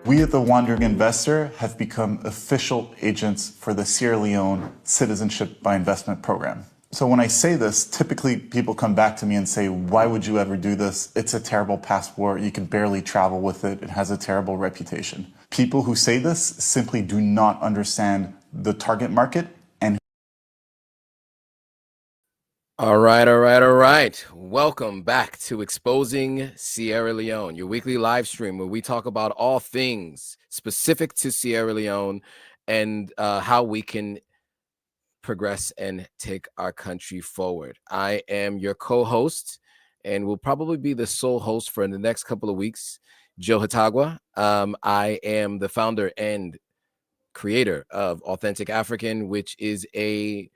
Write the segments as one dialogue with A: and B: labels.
A: We at the Wandering Investor have become official agents for the Sierra Leone Citizenship by Investment program. So when I say this, typically people come back to me and say, why would you ever do this? It's a terrible passport. You can barely travel with it. It has a terrible reputation. People who say this simply do not understand the target market and
B: All right. Welcome back to Exposing Sierra Leone, your weekly live stream where we talk about all things specific to Sierra Leone and how we can progress and take our country forward. I am your co-host and will probably be the sole host for the next couple of weeks, Joe Hatagwa. I am the founder and creator of Authentic African, which is a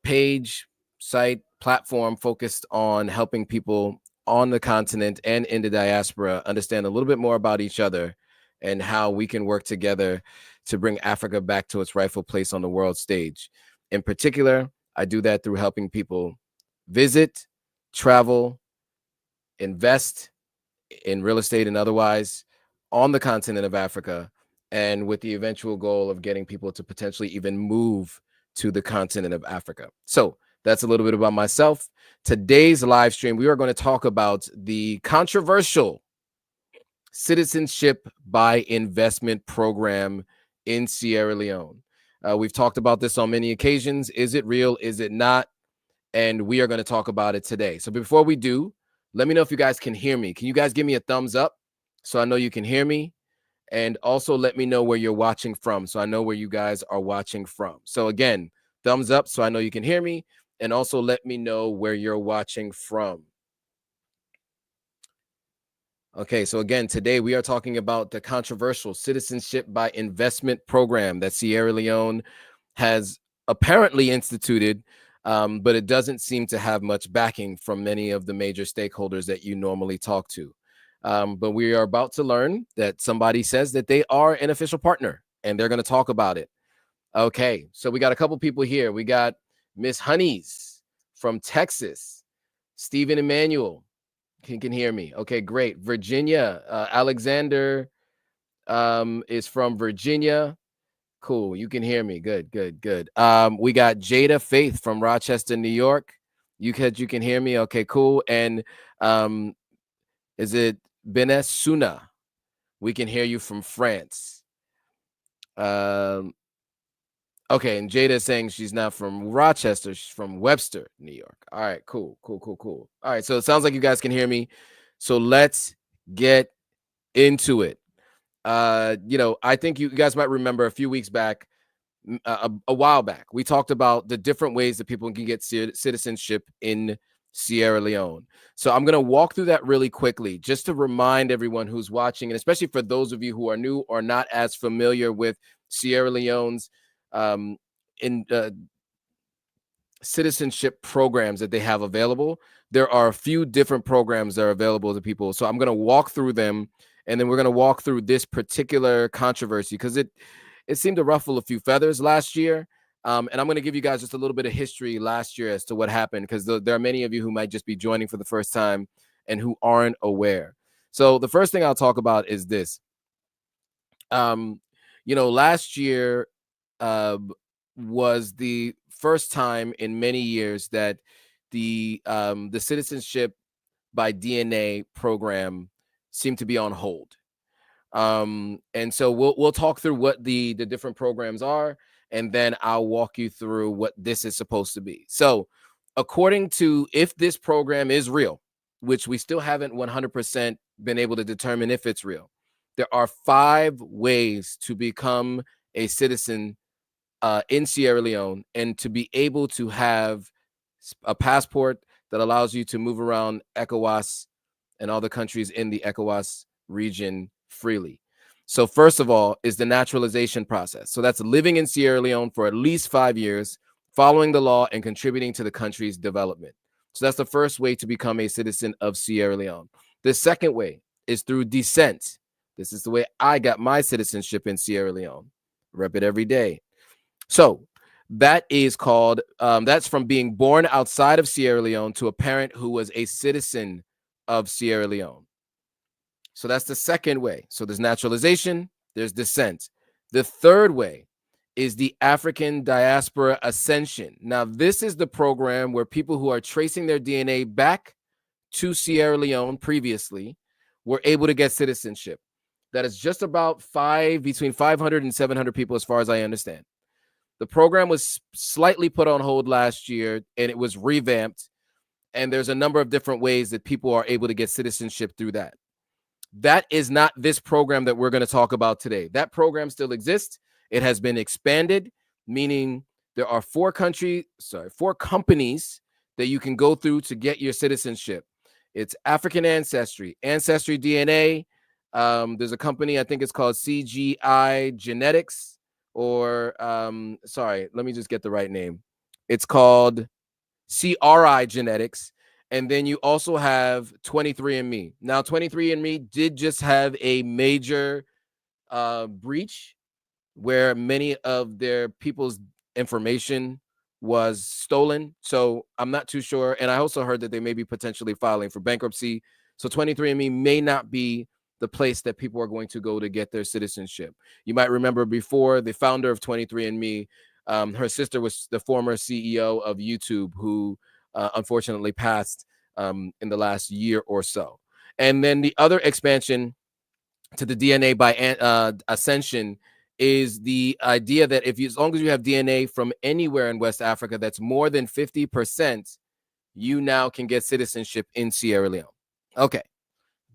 B: page, site, platform focused on helping people on the continent and in the diaspora understand a little bit more about each other and how we can work together to bring Africa back to its rightful place on the world stage. In particular, I do that through helping people visit, travel, invest in real estate and otherwise on the continent of Africa, and with the eventual goal of getting people to potentially even move to the continent of Africa. So that's a little bit about myself. Today's live stream, we are going to talk about the controversial Citizenship by Investment program in Sierra Leone. We've talked about this on many occasions. Is it real? Is it not? And we are going to talk about it today. So before we do, let me know if you guys can hear me. Can you guys give me a thumbs up so I know you can hear me? And also let me know where you're watching from so I know where you guys are watching from. So again, thumbs up so I know you can hear me. And also let me know where you're watching from. Okay, so again, today we are talking about the controversial Citizenship by Investment program that Sierra Leone has apparently instituted, but it doesn't seem to have much backing from many of the major stakeholders that you normally talk to. But we are about to learn that somebody says that they are an official partner and they're going to talk about it. Okay, so we got a couple people here. We got Miss Honeys from Texas, Stephen Emmanuel. Can hear me. Okay, great. Virginia, Alexander is from Virginia. Cool. You can hear me. Good. We got Jada Faith from Rochester, New York. You can hear me. Okay, cool. And is it Benes Suna? We can hear you from France. Okay, and Jada is saying she's not from Rochester, she's from Webster, New York. All right, cool. All right, so it sounds like you guys can hear me. So let's get into it. I think you guys might remember a few weeks back, a while back, we talked about the different ways that people can get citizenship in Sierra Leone. So I'm going to walk through that really quickly just to remind everyone who's watching, and especially for those of you who are new or not as familiar with Sierra Leone's citizenship programs that they have available. There are a few different programs that are available to people. So I'm going to walk through them, and then we're going to walk through this particular controversy because it seemed to ruffle a few feathers last year. And I'm going to give you guys just a little bit of history last year as to what happened, because there are many of you who might just be joining for the first time and who aren't aware. So the first thing I'll talk about is this. Last year was the first time in many years that the Citizenship by DNA program seemed to be on hold. And so we'll talk through what the different programs are, and then I'll walk you through what this is supposed to be. So according to, if this program is real, which we still haven't 100% been able to determine if it's real, there are 5 ways to become a citizen in Sierra Leone and to be able to have a passport that allows you to move around ECOWAS and all the countries in the ECOWAS region freely. So first of all is the naturalization process. So that's living in Sierra Leone for at least 5 years, following the law and contributing to the country's development. So that's the first way to become a citizen of Sierra Leone. The second way is through descent. This is the way I got my citizenship in Sierra Leone. Rep it every day. So that is called, that's from being born outside of Sierra Leone to a parent who was a citizen of Sierra Leone. So that's the second way. So there's naturalization, there's descent. The third way is the African Diaspora Ascension. Now, this is the program where people who are tracing their DNA back to Sierra Leone previously were able to get citizenship. That is just about between 500 and 700 people, as far as I understand. The program was slightly put on hold last year, and it was revamped. And there's a number of different ways that people are able to get citizenship through that. That is not this program that we're going to talk about today. That program still exists. It has been expanded, meaning there are four companies that you can go through to get your citizenship. It's African Ancestry, Ancestry DNA. There's a company, I think it's called CGI Genetics, or sorry, let me just get the right name. It's called CRI Genetics. And then you also have 23andMe. Now, 23andMe did just have a major breach where many of their people's information was stolen. So I'm not too sure. And I also heard that they may be potentially filing for bankruptcy. So 23andMe may not be the place that people are going to go to get their citizenship. You might remember before, the founder of 23andMe, her sister was the former CEO of YouTube, who unfortunately passed in the last year or so. And then the other expansion to the DNA by Ascension is the idea that as long as you have DNA from anywhere in West Africa that's more than 50%, you now can get citizenship in Sierra Leone. Okay,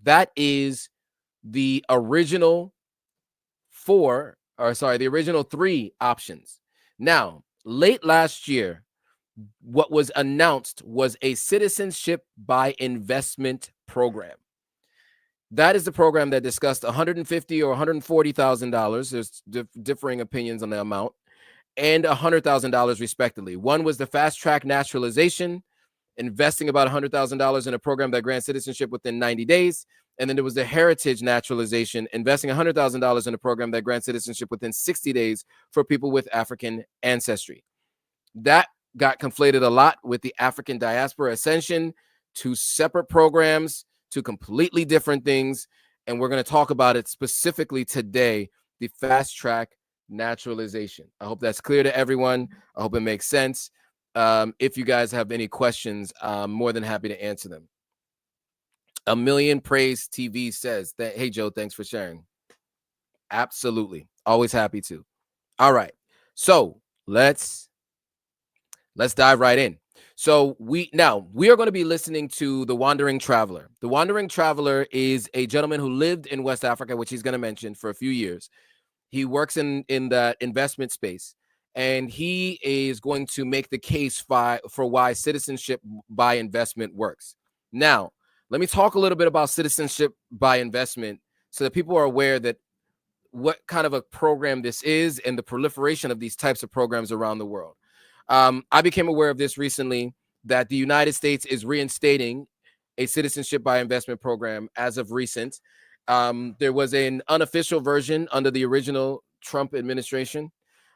B: that is the original the original three options. Now, late last year, what was announced was a citizenship by investment program. That is the program that discussed $150,000 or $140,000. There's differing opinions on the amount, and $100,000 respectively. One was the fast track naturalization, investing about $100,000 in a program that grants citizenship within 90 days. And then there was the heritage naturalization, investing $100,000 in a program that grants citizenship within 60 days for people with African ancestry. That got conflated a lot with the African Diaspora Ascension, two separate programs, two completely different things. And we're going to talk about it specifically today, the fast track naturalization. I hope that's clear to everyone. I hope it makes sense. If you guys have any questions, I'm more than happy to answer them. A Million Praise TV says that, hey, Joe, thanks for sharing. Absolutely. Always happy to. All right. So let's dive right in. So we are going to be listening to The Wandering Traveler. The Wandering Traveler is a gentleman who lived in West Africa, which he's going to mention, for a few years. He works in the investment space, and he is going to make the case for why citizenship by investment works. Now, let me talk a little bit about citizenship by investment so that people are aware that what kind of a program this is and the proliferation of these types of programs around the world. I became aware of this recently, that the United States is reinstating a citizenship by investment program as of recent. There was an unofficial version under the original Trump administration,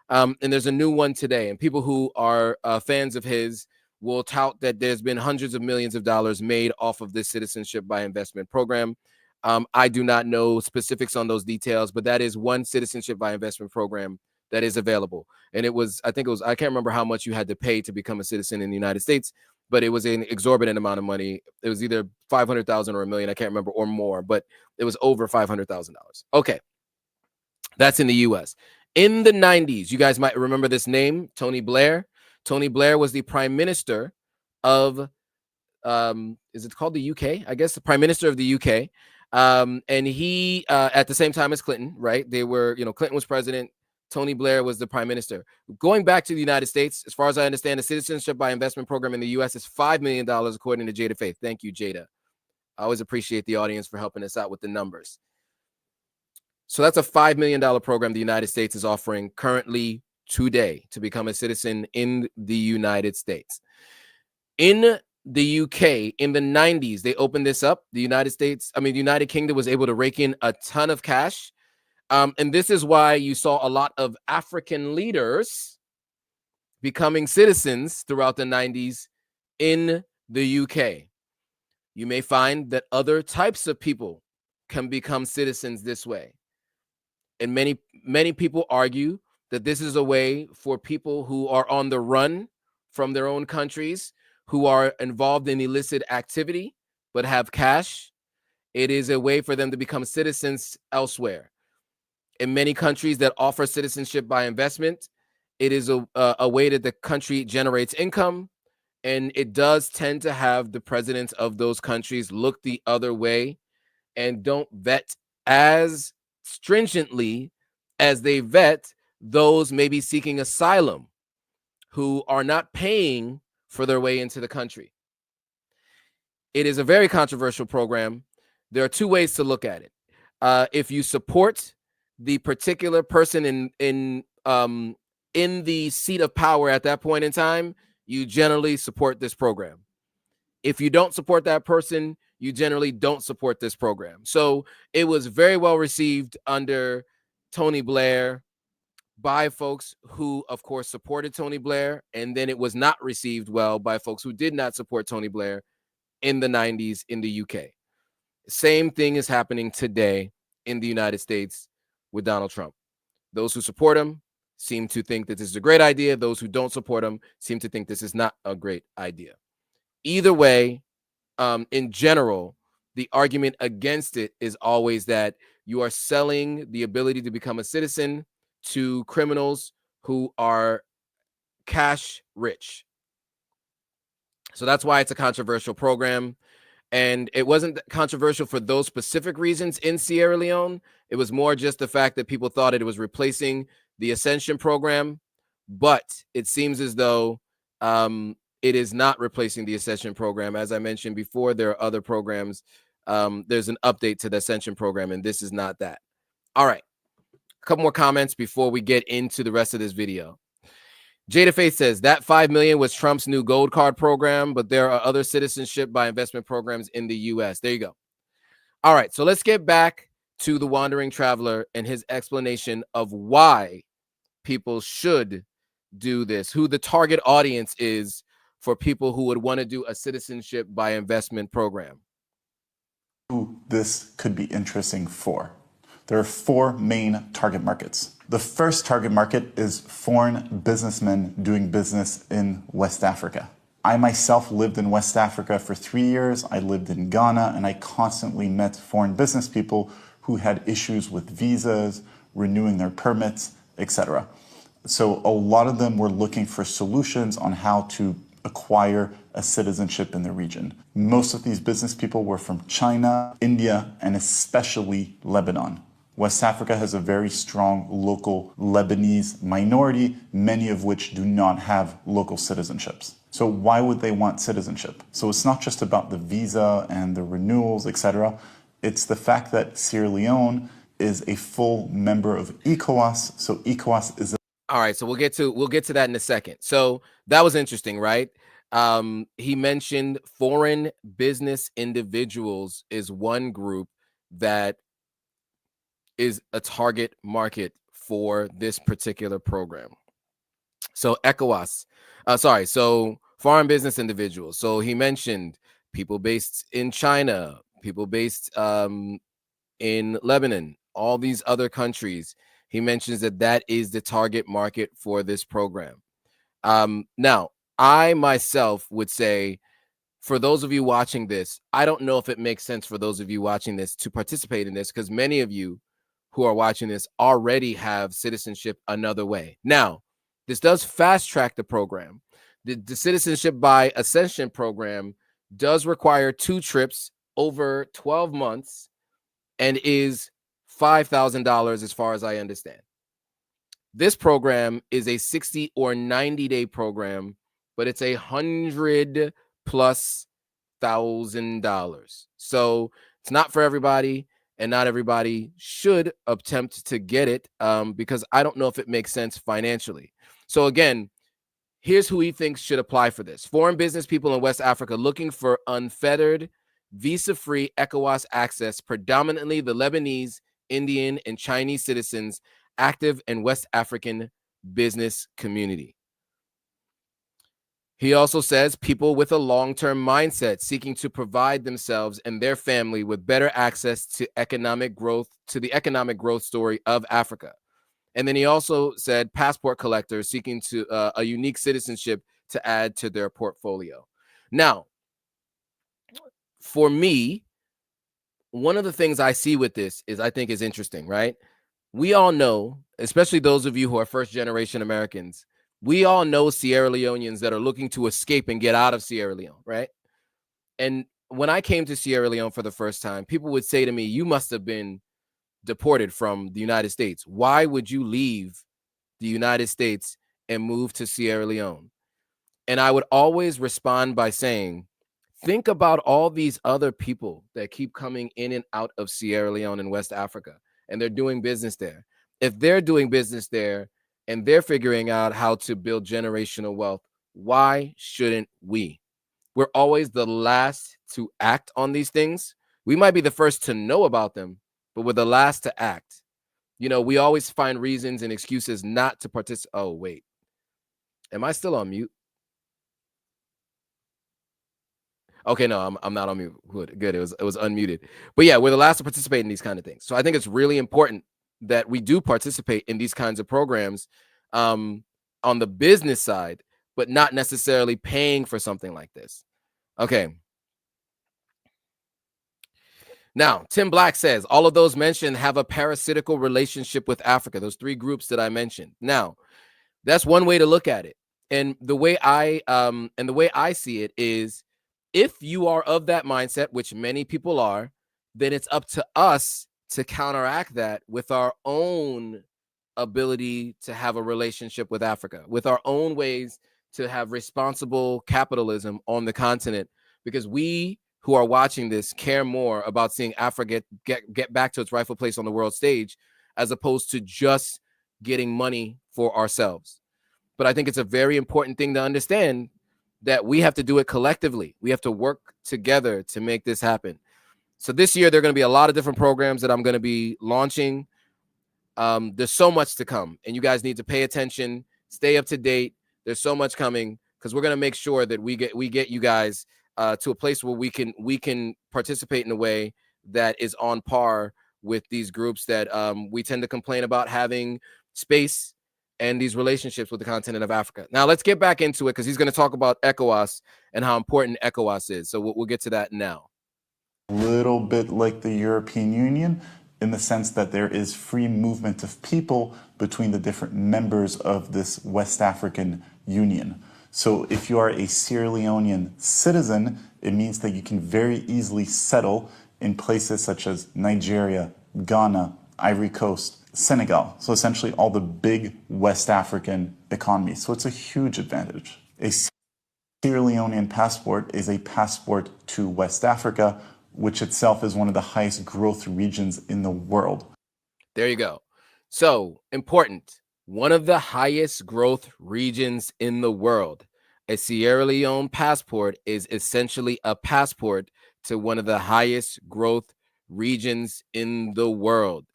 B: and there's a new one today. And people who are fans of his will tout that there's been hundreds of millions of dollars made off of this citizenship by investment program. I do not know specifics on those details, but that is one citizenship by investment program that is available. And I can't remember how much you had to pay to become a citizen in the United States, but it was an exorbitant amount of money. It was either $500,000 or $1 million, I can't remember, or more, but it was over $500,000. Okay, that's in the U.S. In the 90s, you guys might remember this name, Tony Blair. Tony Blair was the prime minister of, is it called the UK? I guess the prime minister of the UK. And he, at the same time as Clinton, right? They were, Clinton was president. Tony Blair was the prime minister. Going back to the United States, as far as I understand, the citizenship by investment program in the U.S. is $5 million, according to Jada Faith. Thank you, Jada. I always appreciate the audience for helping us out with the numbers. So that's a $5 million program the United States is offering currently today to become a citizen in the United States. In the UK, in the 90s, they opened this up. The United Kingdom was able to rake in a ton of cash. And this is why you saw a lot of African leaders becoming citizens throughout the 90s in the UK. You may find that other types of people can become citizens this way. And many people argue that this is a way for people who are on the run from their own countries, who are involved in illicit activity but have cash. It is a way for them to become citizens elsewhere. In many countries that offer citizenship by investment, it is a way that the country generates income, and it does tend to have the presidents of those countries look the other way and don't vet as stringently as they vet those maybe seeking asylum who are not paying for their way into the country. It is a very controversial program. There are two ways to look at it. If you support the particular person in the seat of power at that point in time, you generally support this program. If you don't support that person, you generally don't support this program. So it was very well received under Tony Blair by folks who, of course, supported Tony Blair, and then it was not received well by folks who did not support Tony Blair in the 90s in the UK. Same thing is happening today in the United States with Donald Trump. Those who support him seem to think that this is a great idea. Those who don't support him seem to think this is not a great idea. Either way, in general, the argument against it is always that you are selling the ability to become a citizen to criminals who are cash rich. So that's why it's a controversial program. And it wasn't controversial for those specific reasons in Sierra Leone. It was more just the fact that people thought it was replacing the Ascension program. But it seems as though it is not replacing the Ascension program. As I mentioned before, there are other programs. There's an update to the Ascension program, and this is not that. All right. A couple more comments before we get into the rest of this video. Jada Faith says that $5 million was Trump's new gold card program, but there are other citizenship by investment programs in the US. There you go. All right, so let's get back to the wandering traveler and his explanation of why people should do this, who the target audience is for people who would want to do a citizenship by investment program.
A: Who this could be interesting for. There are four main target markets. The first target market is foreign businessmen doing business in West Africa. I myself lived in West Africa for 3 years. I lived in Ghana, and I constantly met foreign business people who had issues with visas, renewing their permits, etc. So a lot of them were looking for solutions on how to acquire a citizenship in the region. Most of these business people were from China, India, and especially Lebanon. West Africa has a very strong local Lebanese minority, many of which do not have local citizenships. So why would they want citizenship? So it's not just about the visa and the renewals, etc. It's the fact that Sierra Leone is a full member of ECOWAS. So ECOWAS is
B: all right, so we'll get to that in a second. So that was interesting, right? He mentioned foreign business individuals is one group that is a target market for this particular program. So ECOWAS, so foreign business individuals. So he mentioned people based in China, people based in Lebanon, all these other countries. He mentions that is the target market for this program. Now, I myself would say, for those of you watching this, I don't know if it makes sense for those of you watching this to participate in this, because many of you who are watching this already have citizenship another way. Now, this does fast track the program. The Citizenship by Ascension program does require 2 trips over 12 months and is $5,000 as far as I understand. This program is a 60 or 90-day program, but it's $100+ thousand. So it's not for everybody, and not everybody should attempt to get it because I don't know if it makes sense financially. So again, here's who he thinks should apply for this. Foreign business people in West Africa looking for unfettered, visa-free ECOWAS access, predominantly the Lebanese, Indian, and Chinese citizens active in West African business community. He also says people with a long-term mindset seeking to provide themselves and their family with better access to economic growth, to the economic growth story of Africa. And then he also said passport collectors seeking to a unique citizenship to add to their portfolio. Now, for me, one of the things I see with this is I think is interesting, right? We all know, especially those of you who are first generation Americans, we all know Sierra Leoneans that are looking to escape and get out of Sierra Leone, right? And when I came to Sierra Leone for the first time, people would say to me, you must have been deported from the United States. Why would you leave the United States and move to Sierra Leone? And I would always respond by saying, think about all these other people that keep coming in and out of Sierra Leone in West Africa, and they're doing business there. If they're doing business there and they're figuring out how to build generational wealth, why shouldn't we? We're always the last to act on these things. We might be the first to know about them, but we're the last to act. You know, we always find reasons and excuses not to participate. Oh, wait. Am I still on mute? Okay, no, I'm not on mute. Good. It was unmuted. But yeah, we're the last to participate in these kind of things. So I think it's really important that we do participate in these kinds of programs on the business side, but not necessarily paying for something like this. Okay. Now, Tim Black says all of those mentioned have a parasitical relationship with Africa. Those three groups that I mentioned. Now, that's one way to look at it. And the way I see it is, if you are of that mindset, which many people are, then it's up to us to counteract that with our own ability to have a relationship with Africa, with our own ways to have responsible capitalism on the continent, because we who are watching this care more about seeing Africa get back to its rightful place on the world stage, as opposed to just getting money for ourselves. But I think it's a very important thing to understand that we have to do it collectively. We have to work together to make this happen. So this year, there are going to be a lot of different programs that I'm going to be launching. There's so much to come, and you guys need to pay attention, stay up to date. There's so much coming, because we're going to make sure that we get you guys to a place where we can participate in a way that is on par with these groups that we tend to complain about having space and these relationships with the continent of Africa. Now, let's get back into it, because he's going to talk about ECOWAS and how important ECOWAS is. So we'll get to that now.
A: A little bit like the European Union, in the sense that there is free movement of people between the different members of this West African Union. So if you are a Sierra Leonean citizen, it means that you can very easily settle in places such as Nigeria, Ghana, Ivory Coast, Senegal. So essentially all the big West African economies. So it's a huge advantage. A Sierra Leonean passport is a passport to West Africa, which itself is one of the highest growth regions in the world.
B: There you go. So important. One of the highest growth regions in the world. A Sierra Leone passport is essentially a passport to one of the highest growth regions in the world.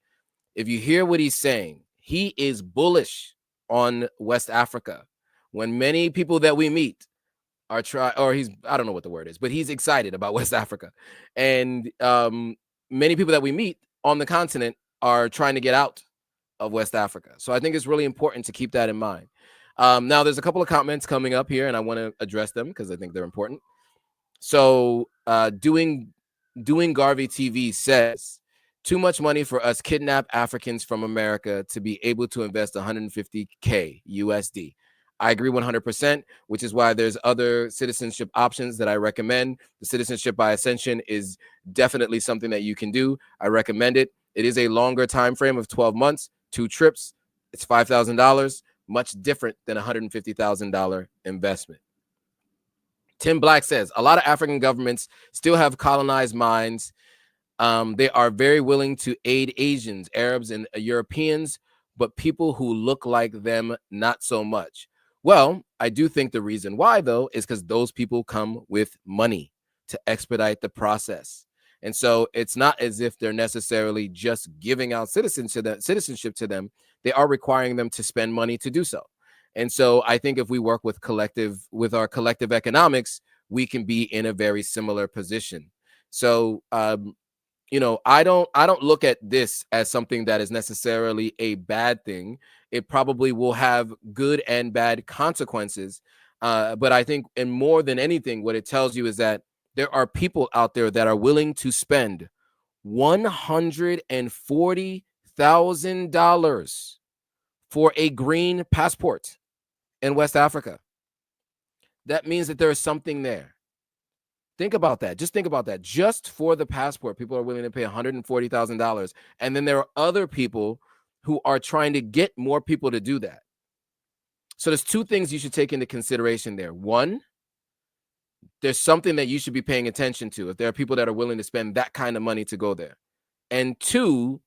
B: If you hear what he's saying, he is bullish on West Africa. When many people that we meet are I don't know what the word is, but he's excited about West Africa. And many people that we meet on the continent are trying to get out of West Africa. So I think it's really important to keep that in mind. Now, there's a couple of comments coming up here, and I want to address them because I think they're important. So doing Garvey TV says, too much money for us kidnapped Africans from America to be able to invest 150K USD. I agree 100%, which is why there's other citizenship options that I recommend. The citizenship by ascension is definitely something that you can do. I recommend it. It is a longer time frame of 12 months, 2 trips. It's $5,000, much different than a $150,000 investment. Tim Black says, a lot of African governments still have colonized minds. They are very willing to aid Asians, Arabs, and Europeans, but people who look like them, not so much. Well, I do think the reason why, though, is because those people come with money to expedite the process. And so it's not as if they're necessarily just giving out citizenship to them. They are requiring them to spend money to do so. And so I think if we work with our collective economics, we can be in a very similar position. So I don't look at this as something that is necessarily a bad thing. It probably will have good and bad consequences. But I think, and more than anything, what it tells you is that there are people out there that are willing to spend $140,000 for a green passport in West Africa. That means that there is something there. Think about that. Just think about that. Just for the passport, people are willing to pay $140,000. And then there are other people who are trying to get more people to do that. So there's two things you should take into consideration there. One, there's something that you should be paying attention to if there are people that are willing to spend that kind of money to go there. And two,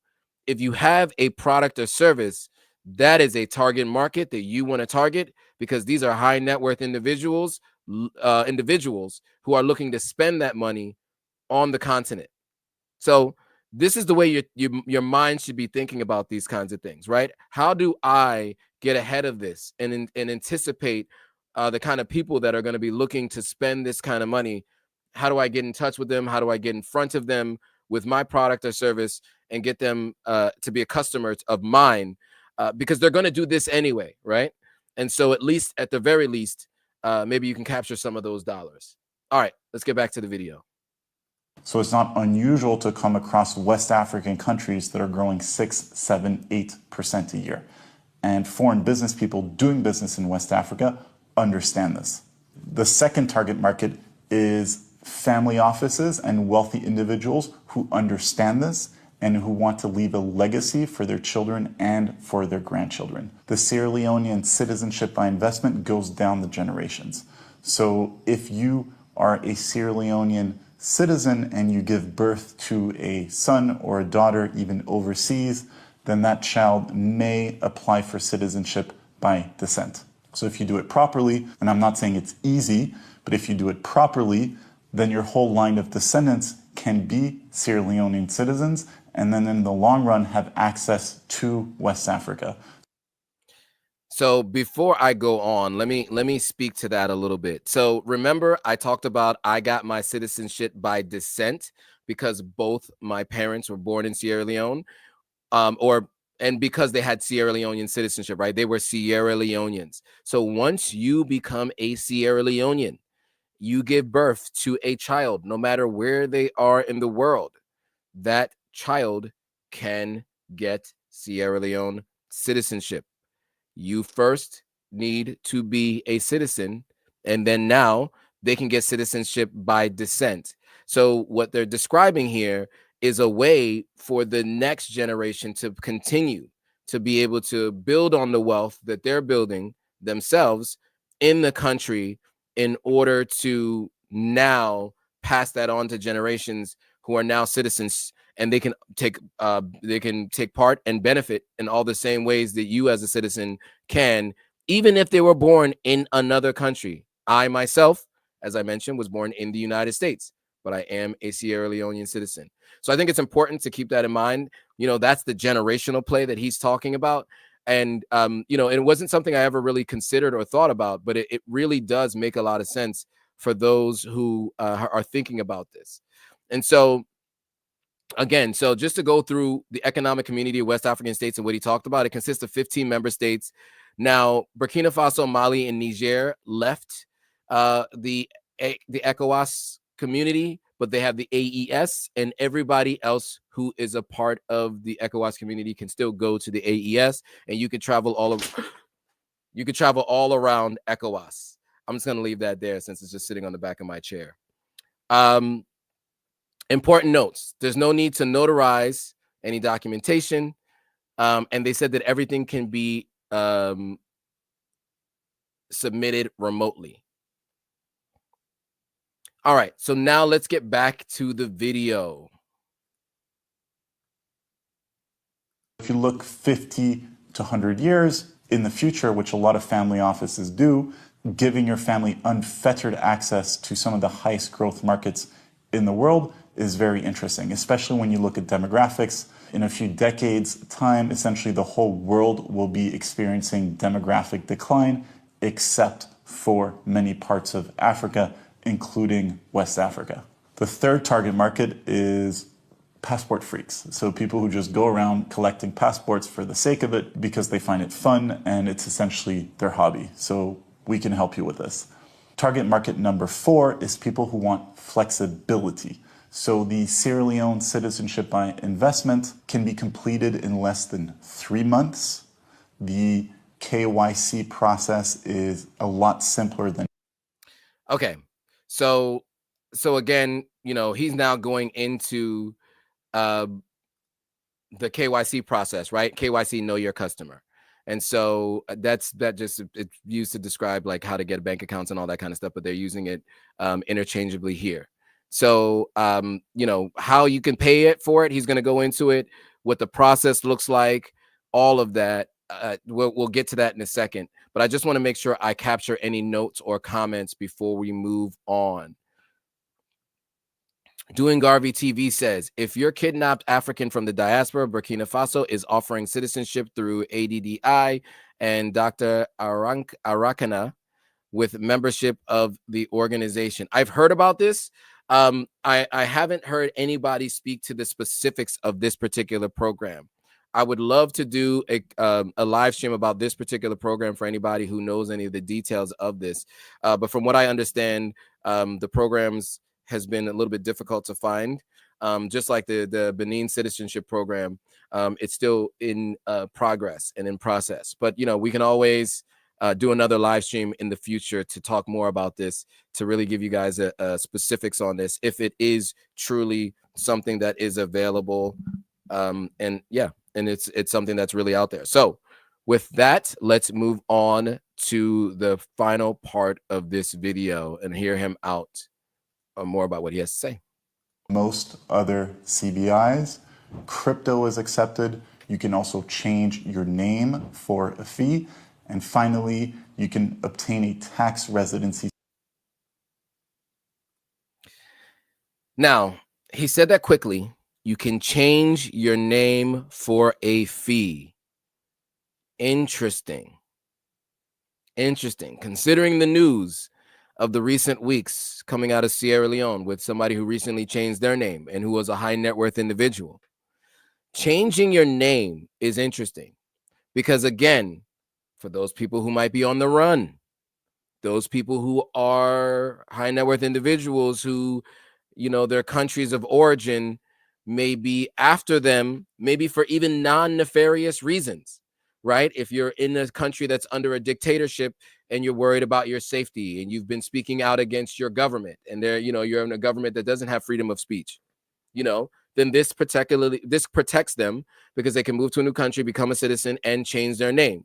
B: if you have a product or service that is a target market that you want to target, because these are high net worth individuals who are looking to spend that money on the continent. So this is the way your mind should be thinking about these kinds of things, right? How do I get ahead of this and anticipate the kind of people that are going to be looking to spend this kind of money? How do I get in touch with them? How do I get in front of them with my product or service and get them to be a customer of mine? Because they're going to do this anyway, right? And so at the very least, maybe you can capture some of those dollars. All right, let's get back to the video.
A: So it's not unusual to come across West African countries that are growing 6, 7, 8% a year. And foreign business people doing business in West Africa understand this. The second target market is family offices and wealthy individuals who understand this and who want to leave a legacy for their children and for their grandchildren. The Sierra Leonean citizenship by investment goes down the generations. So if you are a Sierra Leonean citizen and you give birth to a son or a daughter even overseas, then that child may apply for citizenship by descent. So if you do it properly, and I'm not saying it's easy, but if you do it properly, then your whole line of descendants can be Sierra Leonean citizens, and then in the long run have access to West Africa.
B: So before I go on, let me speak to that a little bit. So remember, I talked about I got my citizenship by descent because both my parents were born in Sierra Leone, and because they had Sierra Leonean citizenship, right? They were Sierra Leoneans. So once you become a Sierra Leonean, you give birth to a child, no matter where they are in the world, that child can get Sierra Leone citizenship. You first need to be a citizen, and then now they can get citizenship by descent. So what they're describing here is a way for the next generation to continue to be able to build on the wealth that they're building themselves in the country in order to now pass that on to generations who are now citizens, and they can take part and benefit in all the same ways that you as a citizen can, even if they were born in another country. I myself, as I mentioned, was born in the United States, but I am a Sierra Leonean citizen. So I think it's important to keep that in mind. That's the generational play that he's talking about. And, it wasn't something I ever really considered or thought about, but it really does make a lot of sense for those who are thinking about this. And so, again, so just to go through the economic community of West African states and what he talked about, it consists of 15 member states. Now, Burkina Faso, Mali, and Niger left the ECOWAS community, but they have the AES, and everybody else who is a part of the ECOWAS community can still go to the AES, and you can travel all around ECOWAS. I'm just going to leave that there since it's just sitting on the back of my chair. Important notes: there's no need to notarize any documentation, and they said that everything can be submitted remotely. All right, so now let's get back to the video.
A: If you look 50 to 100 years in the future, which a lot of family offices do, giving your family unfettered access to some of the highest growth markets in the world is very interesting, especially when you look at demographics. In a few decades' time, essentially the whole world will be experiencing demographic decline, except for many parts of Africa, including West Africa. The third target market is passport freaks. So people who just go around collecting passports for the sake of it because they find it fun and it's essentially their hobby. So we can help you with this. Target market number 4 is people who want flexibility. So the Sierra Leone Citizenship by Investment can be completed in less than 3 months. The KYC process is a lot simpler than.
B: Okay. So again, he's now going into the KYC process, right? KYC, know your customer. And so it's used to describe like how to get bank accounts and all that kind of stuff, but they're using it interchangeably here. So, how you can pay it for it, he's going to go into it, what the process looks like, all of that. We'll get to that in a second, but I just want to make sure I capture any notes or comments before we move on. Doing Garvey TV says, if you're kidnapped African from the diaspora, Burkina Faso is offering citizenship through ADDI and Dr. Arakana with membership of the organization. I've heard about this. I haven't heard anybody speak to the specifics of this particular program. I would love to do a live stream about this particular program for anybody who knows any of the details of this. But from what I understand, the programs has been a little bit difficult to find. Just like the Benin citizenship program, it's still in progress and in process. But, we can always do another live stream in the future to talk more about this, to really give you guys specifics on this, if it is truly something that is available. And it's something that's really out there. So with that, let's move on to the final part of this video and hear him out more about what he has to say.
A: Most other CBIs, crypto is accepted. You can also change your name for a fee. And finally, you can obtain a tax residency.
B: Now, he said that quickly. You can change your name for a fee. Interesting. Considering the news of the recent weeks coming out of Sierra Leone with somebody who recently changed their name and who was a high net worth individual. Changing your name is interesting because, again, for those people who might be on the run, those people who are high net worth individuals who, their countries of origin may be after them, maybe for even non-nefarious reasons, right? If you're in a country that's under a dictatorship and you're worried about your safety and you've been speaking out against your government and you're in a government that doesn't have freedom of speech, then this protects them because they can move to a new country, become a citizen, and change their name.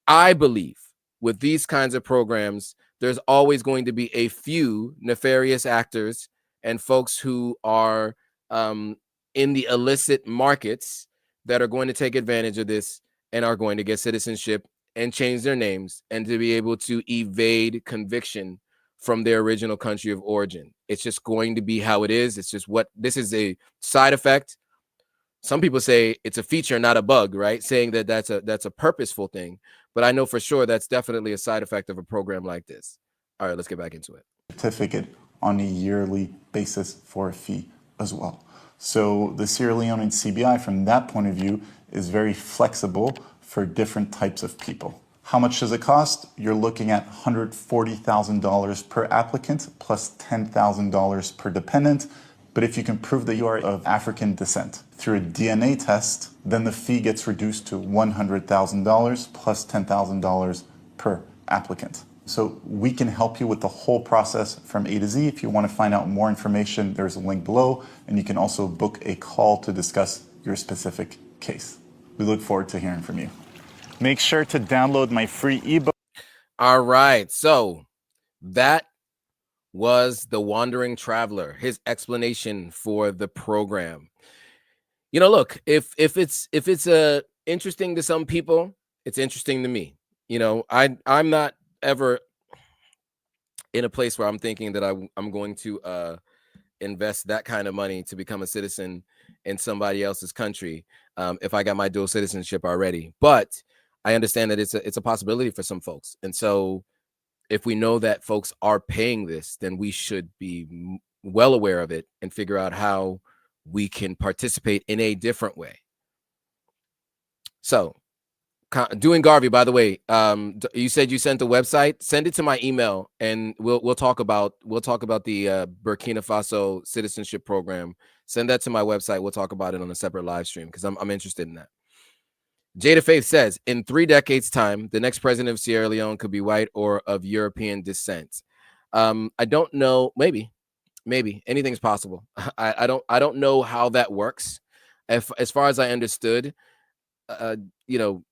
B: I believe with these kinds of programs, there's always going to be a few nefarious actors and folks who are in the illicit markets that are going to take advantage of this and are going to get citizenship and change their names and to be able to evade conviction from their original country of origin. It's just going to be how it is. It's just this is a side effect. Some people say it's a feature, not a bug, right? Saying that that's a purposeful thing. But I know for sure that's definitely a side effect of a program like this. All right, let's get back into it.
A: Certificate on a yearly basis for a fee as well. So the Sierra Leone CBI, from that point of view, is very flexible for different types of people. How much does it cost? You're looking at $140,000 per applicant plus $10,000 per dependent. But if you can prove that you are of African descent through a DNA test, then the fee gets reduced to $100,000 plus $10,000 per applicant. So we can help you with the whole process from A to Z. If you want to find out more information, there's a link below, and you can also book a call to discuss your specific case. We look forward to hearing from you. Make sure to download my free ebook.
B: All right, so that was the Wandering Traveler, his explanation for the program. Look, if it's interesting to some people, it's interesting to me. I'm not ever in a place where I'm thinking that I'm going to invest that kind of money to become a citizen in somebody else's country if I got my dual citizenship already. But I understand that it's a possibility for some folks. And so if we know that folks are paying this, then we should be well aware of it and figure out how we can participate in a different way. So doing Garvey, by the way, you said you sent the website. Send it to my email, and we'll talk about the Burkina Faso citizenship program. Send that to my website. We'll talk about it on a separate live stream because I'm interested in that. Jada Faith says, in 3 decades' time, the next president of Sierra Leone could be white or of European descent. I don't know. Maybe anything's possible. I don't know how that works. As far as I understood, you know,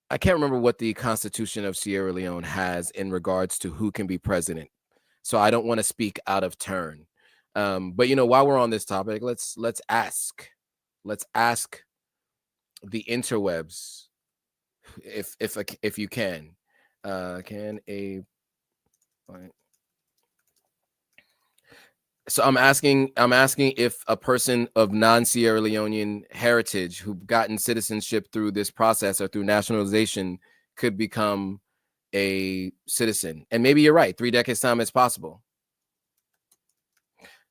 B: I can't remember what the Constitution of Sierra Leone has in regards to who can be president. So I don't want to speak out of turn. But you know, while we're on this topic, let's ask the interwebs if you can a so I'm asking if a person of non-Sierra Leonean heritage who've gotten citizenship through this process or through nationalization could become a citizen. And maybe you're right, 3 decades time it's possible.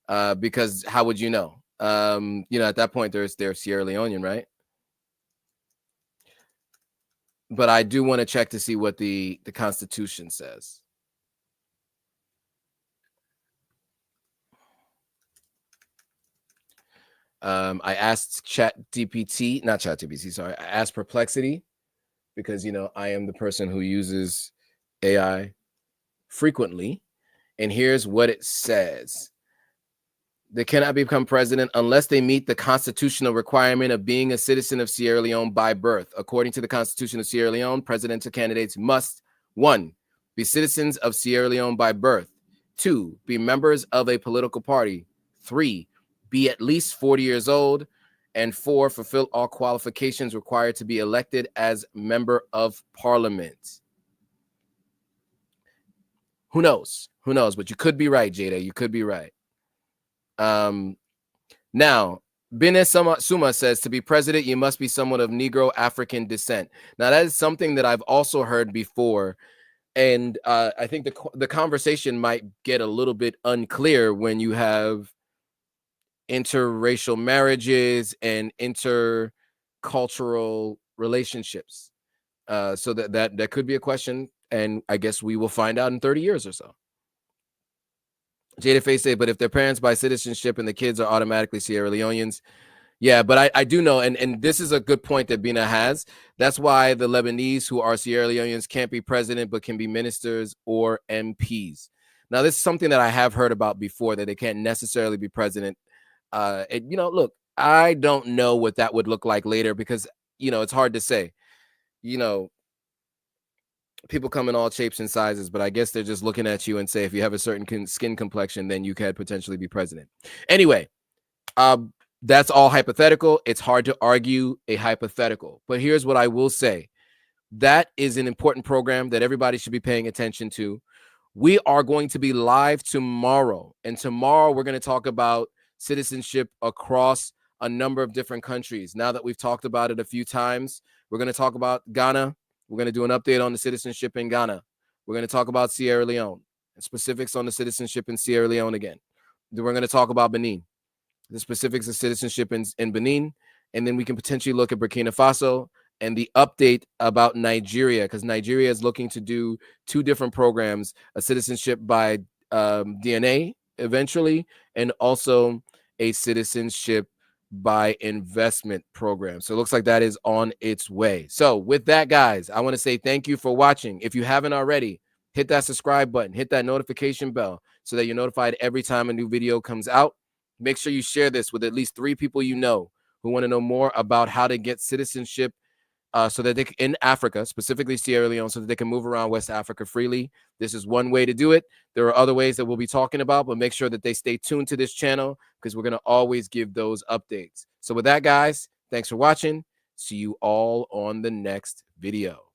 B: Because how would you know? You know, at that point they're Sierra Leonean, right? But I do want to check to see what the Constitution says. I asked I asked Perplexity, because, you know, I am the person who uses AI frequently. And here's what it says. They cannot become president unless they meet the constitutional requirement of being a citizen of Sierra Leone by birth. According to the Constitution of Sierra Leone, presidential candidates must, 1, be citizens of Sierra Leone by birth, 2, be members of a political party, 3, be at least 40 years old, and 4, fulfill all qualifications required to be elected as member of parliament. Who knows? But you could be right, Jada. You could be right. Now, Bine Suma says, to be president, you must be someone of Negro African descent. Now, that is something that I've also heard before. And I think the conversation might get a little bit unclear when you have interracial marriages and intercultural relationships. So that could be a question, and I guess we will find out in 30 years or so. Jada Faye said, but if their parents buy citizenship and the kids are automatically Sierra Leoneans, yeah, but I do know, and this is a good point that Bina has. That's why the Lebanese who are Sierra Leoneans can't be president, but can be ministers or MPs. Now, this is something that I have heard about before, that they can't necessarily be president. You know, look, I don't know what that would look like later, because, you know, it's hard to say. You know, people come in all shapes and sizes, but I guess they're just looking at you and say, if you have a certain skin complexion, then you could potentially be president. Anyway, that's all hypothetical. It's hard to argue a hypothetical, but here's what I will say. That is an important program that everybody should be paying attention to. We are going to be live tomorrow, and tomorrow we're going to talk about citizenship across a number of different countries. Now that we've talked about it a few times, we're going to talk about Ghana. We're going to do an update on the citizenship in Ghana. We're going to talk about Sierra Leone and specifics on the citizenship in Sierra Leone again. Then we're going to talk about Benin, the specifics of citizenship in Benin. And then we can potentially look at Burkina Faso and the update about Nigeria, because Nigeria is looking to do 2 different programs, a citizenship by DNA eventually, and also a citizenship by investment program. So it looks like that is on its way. So with that, guys, I want to say thank you for watching. If you haven't already, hit that subscribe button, hit that notification bell so that you're notified every time a new video comes out. Make sure you share this with at least 3 people you know who want to know more about how to get citizenship so that they in Africa, specifically Sierra Leone, so that they can move around West Africa freely. This is one way to do it. There are other ways that we'll be talking about, but make sure that they stay tuned to this channel, because we're going to always give those updates. So with that, guys, thanks for watching. See you all on the next video.